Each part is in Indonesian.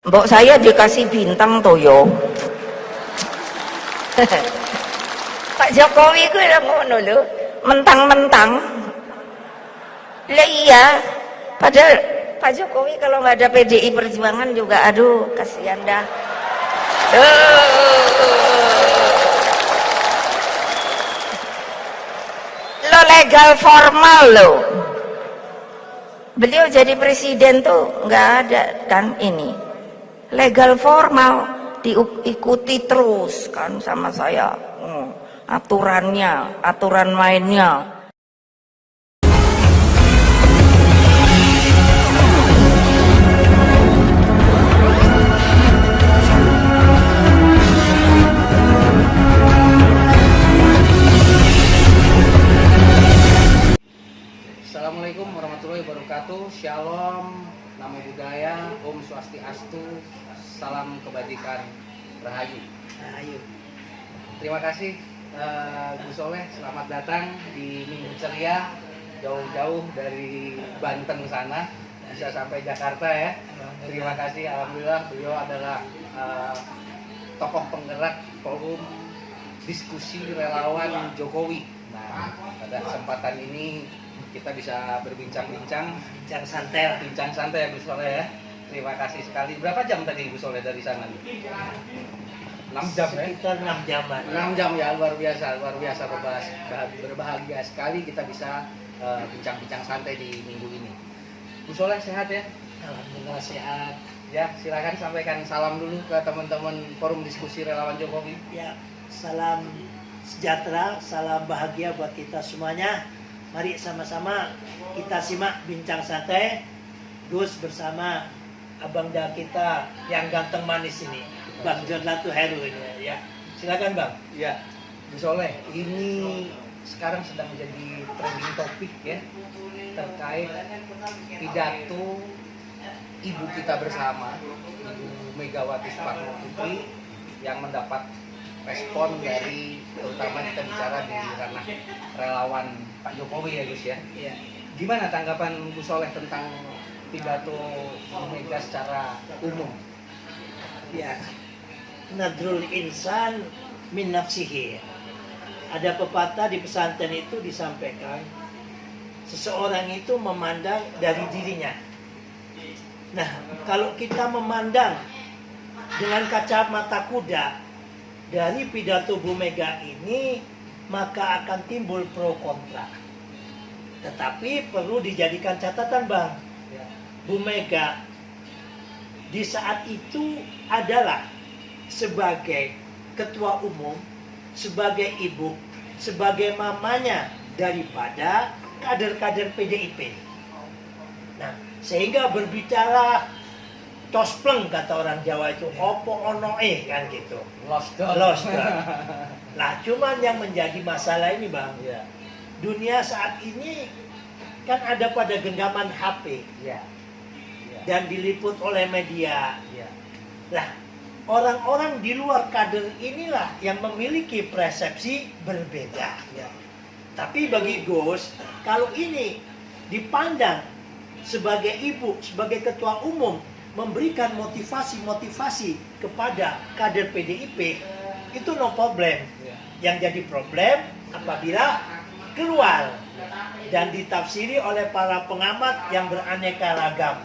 Mbok saya dikasih bintang toyo. Pak Jokowi ku lho ngono lho, mentang-mentang. Lah iya, padahal Pak Jokowi kalau nggak ada PDI Perjuangan juga aduh kasihan dah. Lo legal formal lo. Beliau jadi presiden tuh nggak ada kan ini. Legal formal diikuti terus kan sama saya. Aturannya, aturan mainnya. Assalamualaikum warahmatullahi wabarakatuh. Shalom, namo buddhaya, Om Swastiastu, salam kebajikan, rahayu. Rahayu. Terima kasih Gus Soleh, selamat datang di Minggu Ceria, jauh-jauh dari Banten sana bisa sampai Jakarta ya. Terima kasih, alhamdulillah beliau adalah tokoh penggerak forum diskusi relawan Jokowi. Nah, pada kesempatan ini kita bisa berbincang-bincang, bincang santai Gus Soleh ya. Terima kasih sekali. Berapa jam tadi Gus Soleh dari sana? 6 jam ya? Sekitar 6 jaman. 6 jam ya, luar biasa berbahagia sekali kita bisa bincang-bincang santai di minggu ini. Gus Soleh sehat ya? Alhamdulillah sehat. Ya, silakan sampaikan salam dulu ke teman-teman forum diskusi relawan Jokowi. Ya, salam sejahtera, salam bahagia buat kita semuanya. Mari sama-sama kita simak bincang santai Gus bersama abang dah kita yang ganteng manis ini, Bang Jodlatu Heru ini ya. Silakan Bang. Ya, Gus Soleh, ini sekarang sedang menjadi trending topik ya terkait pidato ibu kita bersama, Ibu Megawati Soekarno Putri yang mendapat respon dari, terutama kita bicara di ranah relawan Pak Jokowi ya Gus ya. Iya. Gimana tanggapan Gus Soleh tentang pidato Bu Mega secara umum? Ya. Nadrul insan min nafsihi. Ada pepatah di pesantren itu disampaikan, seseorang itu memandang dari dirinya. Nah, kalau kita memandang dengan kacamata kuda dari pidato Bu Mega ini, maka akan timbul pro kontra. Tetapi perlu dijadikan catatan Bang, Bu Mega di saat itu adalah sebagai ketua umum, sebagai ibu, sebagai mamanya daripada kader-kader PDIP. Nah, sehingga berbicara cospleng kata orang Jawa itu, opo onoe kan gitu. Lost. Nah, cuman yang menjadi masalah ini Bang, Ya. dunia saat ini kan ada pada genggaman HP Ya. dan diliput oleh media. Ya. Lah, orang-orang di luar kader inilah yang memiliki persepsi berbeda. Ya. Tapi bagi Gus, kalau ini dipandang sebagai ibu, sebagai ketua umum, memberikan motivasi kepada kader PDIP, itu no problem. Yang jadi problem apabila keluar dan ditafsiri oleh para pengamat yang beraneka ragam.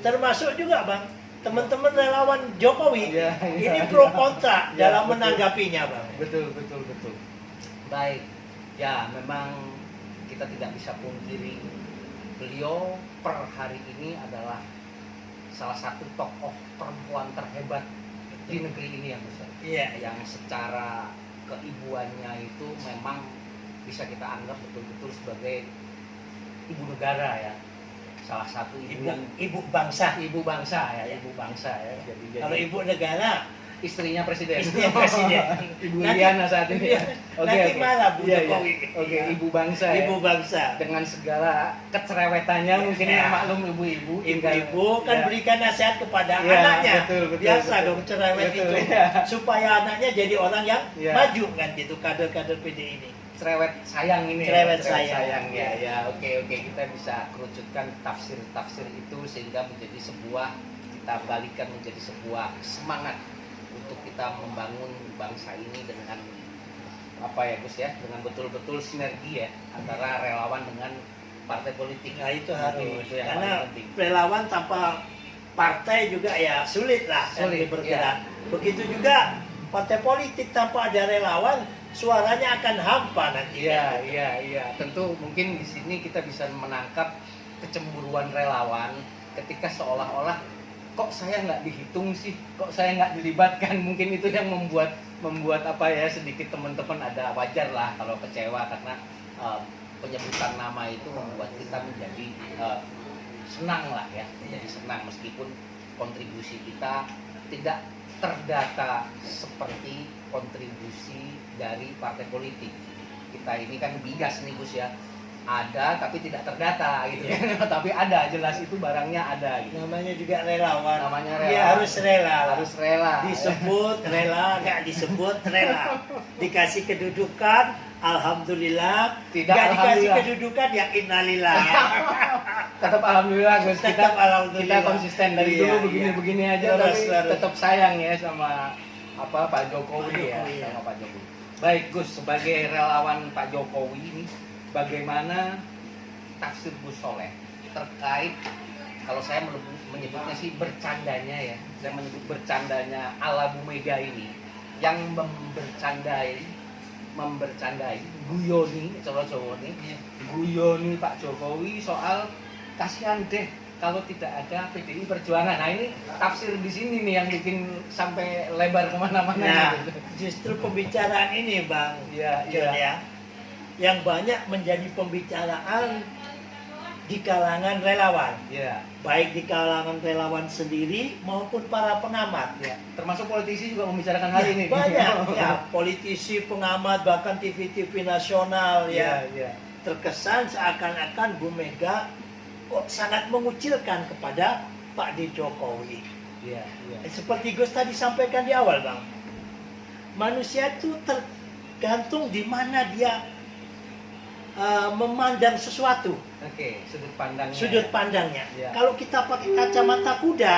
Termasuk juga Bang, teman-teman relawan Jokowi ini pro kontra dalam menanggapinya Bang. Betul. Baik. Ya, memang kita tidak bisa pungkiri beliau per hari ini adalah salah satu tokoh perempuan terhebat di negeri ini yang besar. Iya. Yang secara keibuannya itu memang bisa kita anggap betul-betul sebagai ibu negara ya. Salah satu ibu bangsa ya, ibu bangsa ya. Jadi kalau ibu negara istrinya presiden. Ibu Nanti- Iriana saat ini. Nanti malah Bu Jokowi. Oke, ibu bangsa. Ibu ya. bangsa. Dengan segala kecerewetannya mungkin Ya. maklum ibu-ibu. Ibu-ibu kan Ya. berikan nasihat kepada Ya, anaknya. betul, Biasa betul. dong cerewet Betul, itu. ya. Supaya anaknya jadi orang yang Ya. maju kan gitu, kader-kader PD ini. Cerewet sayang ini. Cerewet ya. sayang. Ya, oke, kita bisa kerucutkan tafsir itu sehingga menjadi sebuah kita balikan menjadi sebuah semangat untuk kita membangun bangsa ini dengan apa ya Gus ya, dengan betul-betul sinergi ya antara relawan dengan partai politik. Nah itu harus, itu yang karena paling penting. relawan tanpa partai juga ya sulit lah Sulit, bergerak. Begitu juga partai politik tanpa ada relawan, suaranya akan hampa nanti. Iya. Tentu mungkin di sini kita bisa menangkap kecemburuan relawan ketika seolah-olah kok saya nggak dihitung sih, kok saya nggak dilibatkan. Mungkin itu yang membuat apa ya, sedikit teman-teman ada, wajar lah kalau kecewa karena penyebutan nama itu membuat kita menjadi senang lah ya, menjadi senang meskipun kontribusi kita tidak terdata seperti kontribusi dari partai politik. Kita ini kan bigas nih Gus ya, ada tapi tidak terdata gitu ya. Tapi ada, jelas itu barangnya ada gitu. Namanya juga relawan. Namanya Dia relawan. harus rela. Harus rela. Disebut rela, nggak disebut rela. Dikasih kedudukan, alhamdulillah. Tidak, Nggak dikasih alhamdulillah. kedudukan, ya innalillah. Tetap alhamdulillah Gus, Tetap alhamdulillah. kita konsisten dari Iya, dulu begini-begini aja, Terus, tapi terus. tetap sayang ya sama Pak Jokowi ya, Jokowi, ya. sama Pak Jokowi. Baik Gus, sebagai relawan Pak Jokowi ini, bagaimana tafsir Gus Soleh terkait, kalau saya menyebutnya sih bercandanya ya, saya menyebut bercandanya ala Bu Mega ini, yang membercandai guyoni, Jawa nih, guyoni Pak Jokowi soal kasihan deh kalau tidak ada PDI Perjuangan. Nah ini tafsir di sini nih yang bikin sampai lebar kemana-mana. Nah, gitu. justru pembicaraan ini Bang Iya, John ya, yang banyak menjadi pembicaraan di kalangan relawan, Iya, baik di kalangan relawan sendiri maupun para pengamat. iya. Termasuk politisi juga membicarakan hal ini. Banyak ya, politisi, pengamat, bahkan TV-TV nasional ya, Iya. terkesan seakan-akan Bu Mega kok sangat mengucilkan kepada Pak D. Jokowi. Iya. Seperti Gus tadi sampaikan di awal Bang, manusia itu tergantung di mana dia memandang sesuatu, Oke, sudut pandangnya. sudut pandangnya. Ya. Kalau kita pakai kacamata kuda,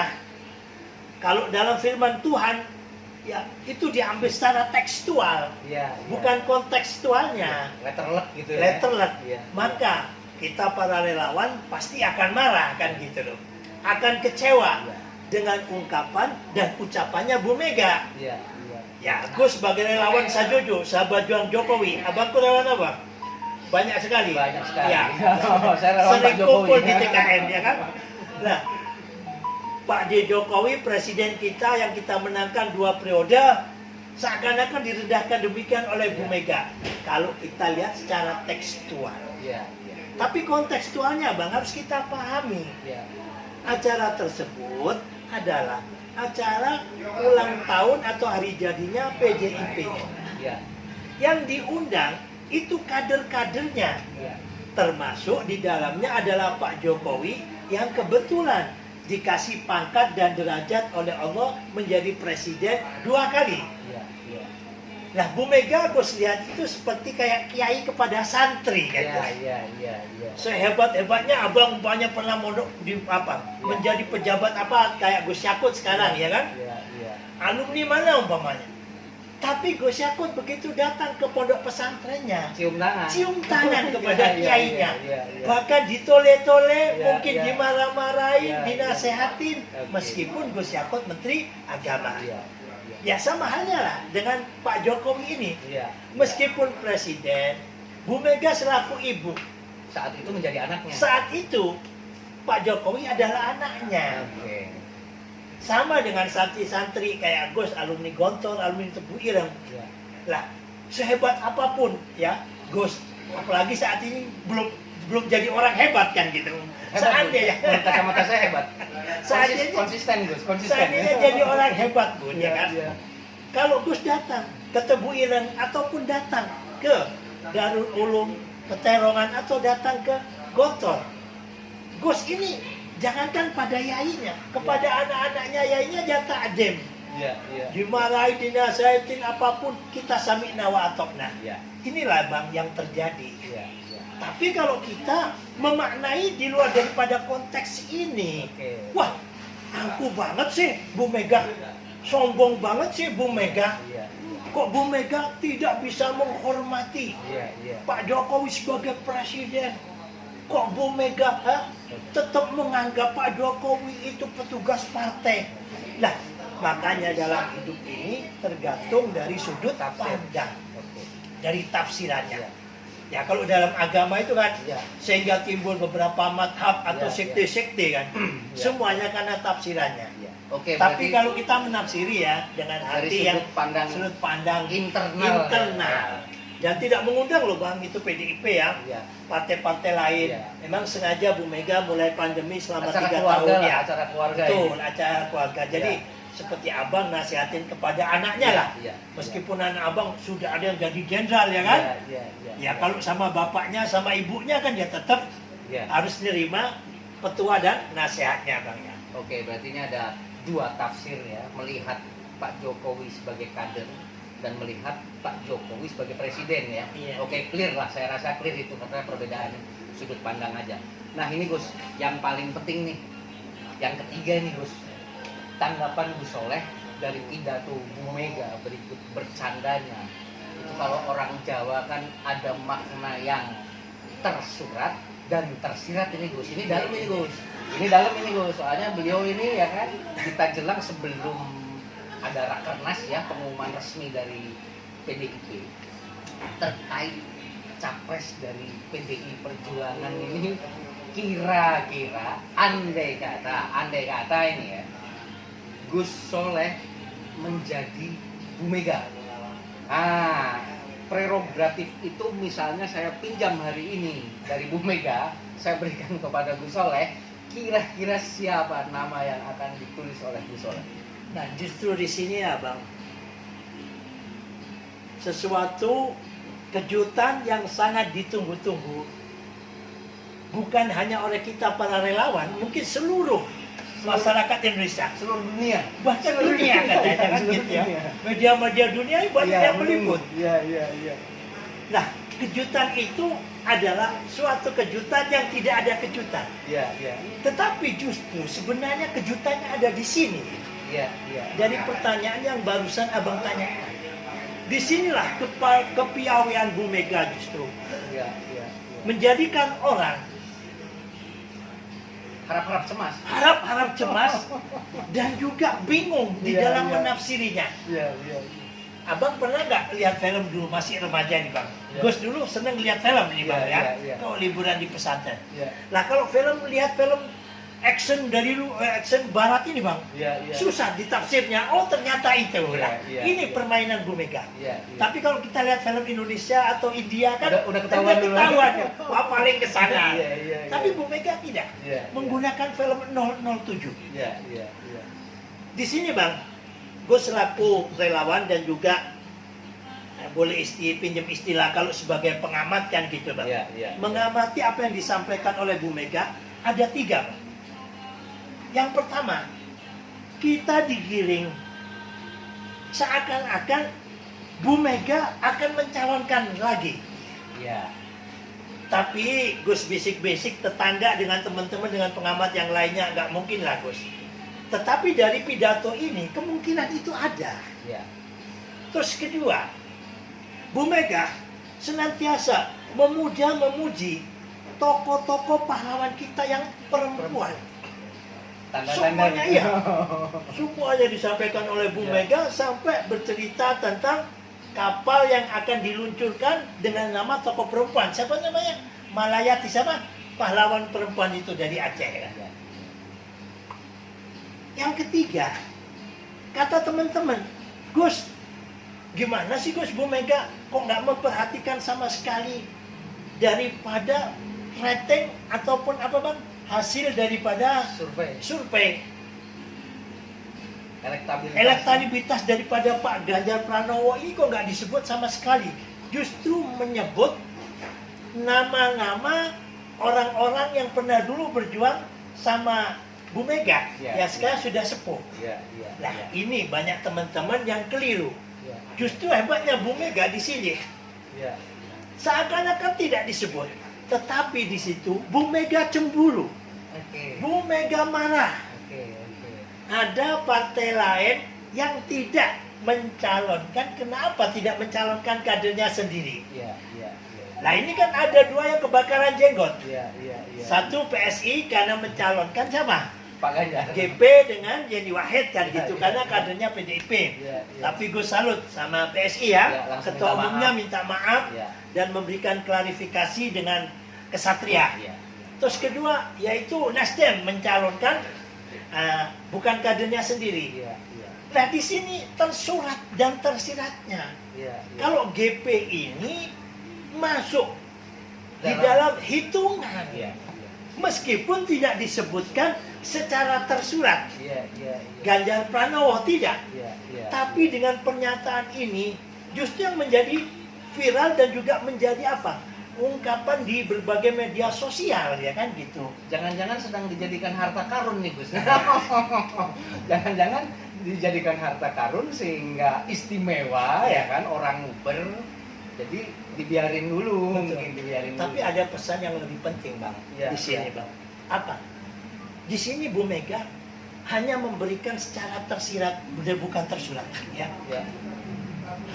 kalau dalam firman Tuhan ya itu diambil secara tekstual, Iya. bukan kontekstualnya, letterlet gitu ya. letterlet. Iya. Maka kita para relawan pasti akan marah kan gitu loh, akan kecewa Iya. dengan ungkapan dan ucapannya Bu Mega. Iya. Ya, Gus sebagai relawan Sajojo, sahabat juang Jokowi, abangku relawan apa? Banyak sekali. Banyak sekali. Ya. Saya relawan Pak Sering Jokowi. kumpul di TKN ya kan. Nah, Pak D. Jokowi presiden kita yang kita menangkan 2 periode seakan-akan direndahkan demikian oleh Bu Ya. Mega. Kalau kita lihat secara tekstual. Iya. Tapi kontekstualnya Bang harus kita pahami. Iya. Acara tersebut adalah acara ulang tahun atau hari jadinya PDIP. Iya. Yang diundang itu kader-kadernya, Iya. termasuk di dalamnya adalah Pak Jokowi yang kebetulan dikasih pangkat dan derajat oleh Allah menjadi presiden 2 kali. Iya. Nah, Bu Mega Gus lihat itu seperti kayak kiai kepada santri kan. Iya. Sehebat-hebatnya abang banyak pernah mondok di apa? Ya. Menjadi pejabat apa kayak Gus Yakut sekarang ya kan? Iya. Alumni mana umpamanya? Tapi Gus Yakut begitu datang ke pondok pesantrennya, cium tangan kepada kiainya. Iya. Bahkan ditole-tole, Ya, mungkin ya. dimarah-marahin, Ya, dinasehatin, Oke. meskipun Gus Yakut Menteri Agama. Iya. Ya sama halnya lah dengan Pak Jokowi ini. Iya. Meskipun presiden, Bu Mega selaku ibu, Saat itu menjadi anaknya. saat itu Pak Jokowi adalah anaknya. Oke. Sama dengan santri-santri kayak Gus, alumni Gontor, alumni Tebu Ireng. Iya. Lah, sehebat apapun ya Gus, apalagi saat ini belum jadi orang hebat kan gitu. Seandainya Menurut kacamata saya hebat. Seandainya- Konsisten Gus, konsisten. seandainya jadi orang hebat Bun ya kan. Iya. Kalau Gus datang ke Tebu Ireng ataupun datang ke Darul Ulum Peterongan atau datang ke Gontor, Gus ini jangankan pada yainya, kepada anak-anaknya yainya dia takdim. Iya. Dimarahi, dinasihatin apapun kita sami'na wa atokna. Iya. Inilah Bang yang terjadi. Iya. Tapi kalau kita memaknai di luar daripada konteks ini, Oke. wah angkuh banget sih Bu Mega, sombong banget sih Bu Mega. Iya. Kok Bu Mega tidak bisa menghormati Iya. Pak Jokowi sebagai presiden? Kok Bu Mega tetap menganggap Pak Jokowi itu petugas partai? Nah, makanya dalam hidup ini tergantung dari sudut pandang, dari tafsirannya. Ya kalau dalam agama itu kan, sehingga timbul beberapa madhab atau sekte-sekte kan, semuanya karena tafsirannya. Oke, Tapi berarti kalau kita menafsiri ya dengan dari hati yang sudut pandang internal. Dan tidak mengundang loh Bang, itu PDIP ya, partai-partai lain. Memang sengaja Bu Mega mulai pandemi selama 3 tahun ya. Acara keluarga. Betul, acara keluarga. Jadi seperti abang nasihatin kepada anaknya lah. Meskipun anak abang sudah ada yang jadi jenderal ya kan. Ya kalau sama bapaknya sama ibunya kan ya tetap harus nerima petua dan nasihatnya Bang ya. Oke, berarti ini ada 2 tafsir ya, melihat Pak Jokowi sebagai kader dan melihat Pak Jokowi sebagai presiden ya. Oke, clear lah, saya rasa clear itu karena perbedaan sudut pandang aja. Nah ini Gus, yang paling penting nih, yang ketiga nih Gus, tanggapan Gus Soleh dari pidato Bu Mega berikut bercandanya. Itu kalau orang Jawa kan ada makna yang tersurat dan tersirat ini Gus. Ini dalam ini Gus. Ini dalam ini Gus. Soalnya beliau ini ya kan kita jelang sebelum ada rakernas ya, pengumuman resmi dari PDIP terkait capres dari PDI Perjuangan ini, kira-kira andai kata ini ya, Gus Soleh menjadi Bu Mega. Prerogatif itu misalnya saya pinjam hari ini dari Bu Mega, saya berikan kepada Gus Soleh, kira-kira siapa nama yang akan ditulis oleh Gus Soleh? Nah justru di sini ya Bang, sesuatu kejutan yang sangat ditunggu-tunggu, bukan hanya oleh kita para relawan, mungkin seluruh masyarakat Indonesia, Seluruh dunia, bahkan dunia katanya kan gitu ya. Media-media dunia banyak yang meliput. Nah, kejutan itu adalah suatu kejutan yang tidak ada kejutan. Tetapi justru sebenarnya kejutannya ada di sini. Dari pertanyaan yang barusan Abang tanyakan. Disinilah kepiawaian Bu Mega justru. Menjadikan orang harap-harap cemas dan juga bingung di dalam menafsirinya. Abang pernah nggak lihat film dulu masih remaja nih Bang? Gus dulu seneng lihat film nih Bang ya. Kalau liburan di pesantren. Nah kalau lihat film action action barat ini Bang, susah ditafsirnya. Oh ternyata itu lah. Ini permainan Bu Mega. Tapi kalau kita lihat film Indonesia atau India kan udah ketahuan dulu. Wah paling kesana. Tapi Bu Mega tidak menggunakan film 007. Di sini Bang, gue selaku relawan dan juga boleh pinjam istilah kalau sebagai pengamat kan gitu Bang. Mengamati apa yang disampaikan oleh Bu Mega ada 3 Bang. Yang pertama, kita digiring seakan-akan Bu Mega akan mencalonkan lagi. Tapi Gus bisik-bisik tetangga dengan teman-teman dengan pengamat yang lainnya nggak mungkin lah Gus. Tetapi dari pidato ini kemungkinan itu ada. Terus kedua, Bu Mega senantiasa memuji tokoh-tokoh pahlawan kita yang perempuan. Semuanya iya. Semuanya disampaikan oleh Bu Mega sampai bercerita tentang kapal yang akan diluncurkan dengan nama tokoh perempuan. Siapa namanya? Malayati siapa? Pahlawan perempuan itu dari Aceh. Yang ketiga, kata teman-teman, Gus, gimana sih Gus Bu Mega kok nggak memperhatikan sama sekali daripada rating ataupun apa Bang? Hasil daripada survei. Elektabilitas daripada Pak Ganjar Pranowo ini kok nggak disebut sama sekali. Justru menyebut nama-nama orang-orang yang pernah dulu berjuang sama Bu Mega, yang sekarang sudah sepuh. Ini banyak teman-teman yang keliru. Justru hebatnya Bu Mega di sini. Seakan-akan tidak disebut. Tetapi di situ Bu Mega cemburu, Bu Mega marah. ada partai lain yang tidak mencalonkan. Kenapa tidak mencalonkan kadernya sendiri? Iya, iya, iya. Nah ini kan ada dua yang kebakaran jenggot. Iya, iya, iya. Satu PSI karena mencalonkan sama Pak Ganjar. GP dengan Yeni Wahid kan gitu, Iya, karena iya. kadernya PDIP. Iya, iya. Tapi gue salut sama PSI Iya, ya, langsung ketua minta umumnya maaf. minta maaf Iya. dan memberikan klarifikasi dengan kesatria. Iya. Terus kedua yaitu Nasdem mencalonkan bukan kadernya sendiri. Iya, iya. Nah di sini tersurat dan tersiratnya. Iya, iya. Kalau GP ini masuk di Dalam- dalam hitungan, Iya, iya. meskipun tidak disebutkan secara tersurat. Iya, iya, iya. Ganjar Pranowo tidak. Iya, iya. Tapi dengan pernyataan ini justru yang menjadi viral dan juga menjadi apa? Ungkapan di berbagai media sosial ya kan gitu. Jangan-jangan sedang dijadikan harta karun nih Gus. Jangan-jangan dijadikan harta karun sehingga istimewa ya kan orang Uber. Jadi dibiarin dulu, Betul. mungkin dibiarin Tapi dulu. ada pesan yang lebih penting Bang Ya, di sini ya. Bang. Apa? Di sini Bu Mega hanya memberikan secara tersirat, bukan tersurat ya. Ya,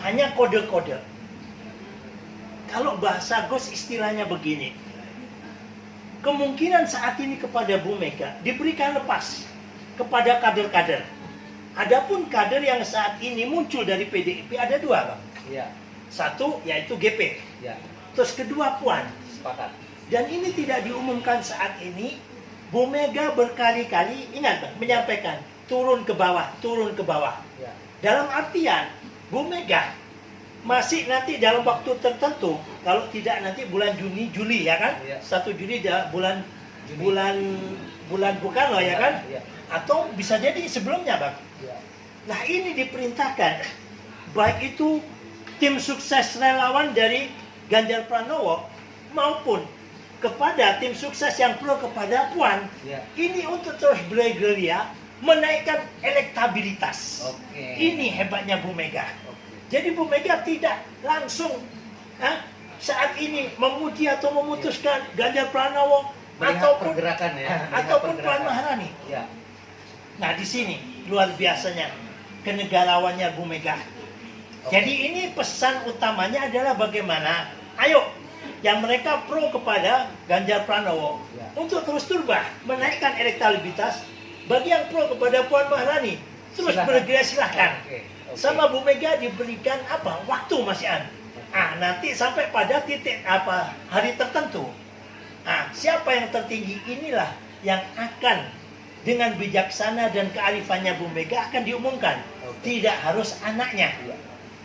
Hanya kode-kode. Kalau bahasa Gus istilahnya begini. Kemungkinan saat ini kepada Bu Mega diberikan lepas kepada kader-kader. Adapun kader yang saat ini muncul dari PDIP ada dua Bang. ya, Satu yaitu GP. ya, Terus kedua Puan. sepakat. Dan ini tidak diumumkan saat ini. Bu Mega berkali-kali ingat Bang, menyampaikan turun ke bawah, turun ke bawah. Ya, Dalam artian Bu Mega masih nanti dalam waktu tertentu, kalau tidak nanti bulan Juni, Juli ya kan? Iya. 1 Juli bulan Juni. bulan bukan loh ya kan? Ya, Atau bisa jadi sebelumnya Bang. ya, Nah ini diperintahkan baik itu tim sukses relawan dari Ganjar Pranowo maupun kepada tim sukses yang pro kepada Puan. ya. Ini untuk terus bergerilya menaikkan elektabilitas. Oke. Ini hebatnya Bu Mega. Oke. Jadi Bu Mega tidak langsung saat ini memuji atau memutuskan Ganjar Pranowo Melihat ataupun pergerakan ya. melihat ataupun Puan pergerakan. Maharani. Ya, Nah di sini luar biasanya kenegarawannya Bu Mega. Oke. Jadi ini pesan utamanya adalah bagaimana, ayo yang mereka pro kepada Ganjar Pranowo Ya. untuk terus turba menaikkan elektabilitas. Bagi yang pro kepada Puan Maharani terus Silakan. bergerak silahkan. Oke, oke. Sama Bu Mega diberikan apa? Waktu Mas Ian. Nanti sampai pada titik apa hari tertentu. Siapa yang tertinggi inilah yang akan dengan bijaksana dan kearifannya Bu Mega akan diumumkan. Oke. Tidak harus anaknya, Ya.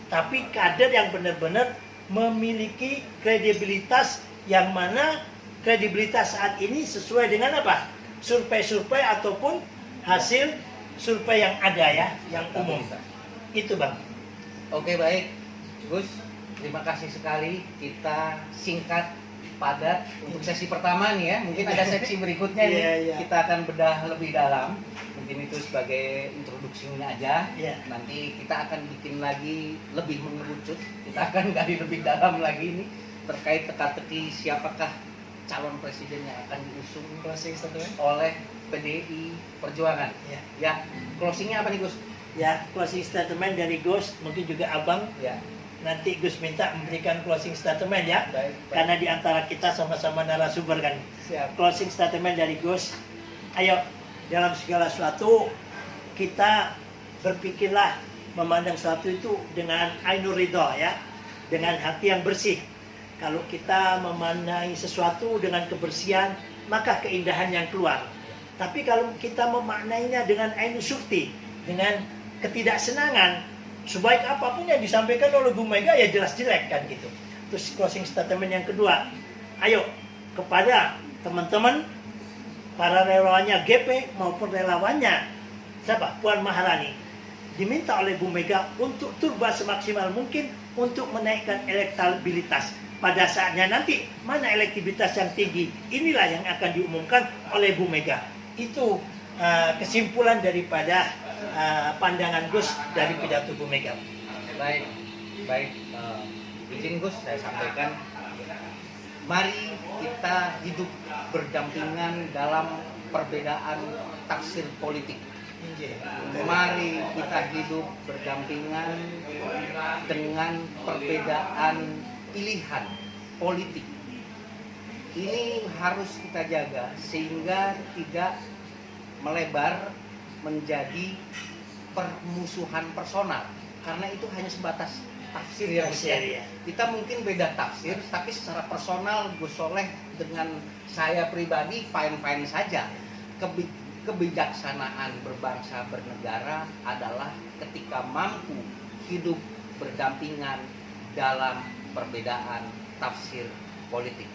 tapi kader yang benar-benar memiliki kredibilitas yang mana kredibilitas saat ini sesuai dengan apa? Survei-survei ataupun hasil survei yang ada ya, yang umum. Itu Bang. Oke, baik. Gus, terima kasih sekali. Kita singkat, padat untuk sesi pertama nih ya. Mungkin ada sesi berikutnya nih. Iya, iya. Kita akan bedah lebih dalam. Mungkin itu sebagai introduksinya aja. Iya. Nanti kita akan bikin lagi lebih mengerucut. Kita akan gali lebih dalam lagi nih terkait teka-teki siapakah calon presiden yang akan diusung oleh PDI Perjuangan. Ya. Ya, closingnya apa nih Gus? Ya, closing statement dari Gus, mungkin juga Abang. Ya, Nanti Gus minta memberikan closing statement ya. baik. Karena di antara kita sama-sama narasumber kan. Siap. Closing statement dari Gus. Ayo, dalam segala sesuatu kita berpikirlah memandang sesuatu itu dengan ainur ridho ya. Dengan hati yang bersih. Kalau kita memandangi sesuatu dengan kebersihan, maka keindahan yang keluar. Tapi kalau kita memaknainya dengan ainur syukti, dengan ketidaksenangan, sebaik apapun yang disampaikan oleh Bu Mega ya jelas jelek kan gitu. Terus closing statement yang kedua, ayo kepada teman-teman para relawannya GP maupun relawannya siapa? Puan Maharani, diminta oleh Bu Mega untuk turba semaksimal mungkin untuk menaikkan elektabilitas. Pada saatnya nanti mana elektabilitas yang tinggi, inilah yang akan diumumkan oleh Bu Mega. Itu kesimpulan daripada pandangan Gus dari pidato Bu Mega. Baik, baik. Izin Gus, saya sampaikan. Mari kita hidup berdampingan dalam perbedaan tafsir politik. Mari kita hidup berdampingan dengan perbedaan pilihan politik. Ini harus kita jaga sehingga tidak melebar menjadi permusuhan personal, karena itu hanya sebatas tafsir ya Gus ya. Kita mungkin beda tafsir, tapi secara personal Gus Soleh dengan saya pribadi fine-fine saja. Kebijaksanaan berbangsa bernegara adalah ketika mampu hidup berdampingan dalam perbedaan tafsir politik.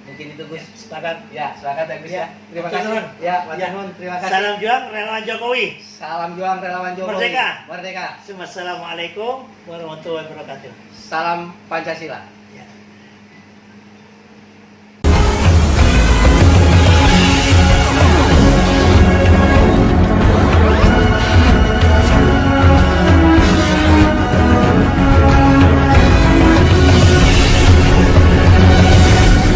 Mungkin itu Gus. Sepakat. Ya, sepakat ya Gus ya. Terima Oke, kasih. Nun. Ya, Mas Nun, terima kasih. Salam juang relawan Jokowi. Salam juang relawan Jokowi. Merdeka. Merdeka. Assalamualaikum warahmatullahi wabarakatuh. Salam Pancasila.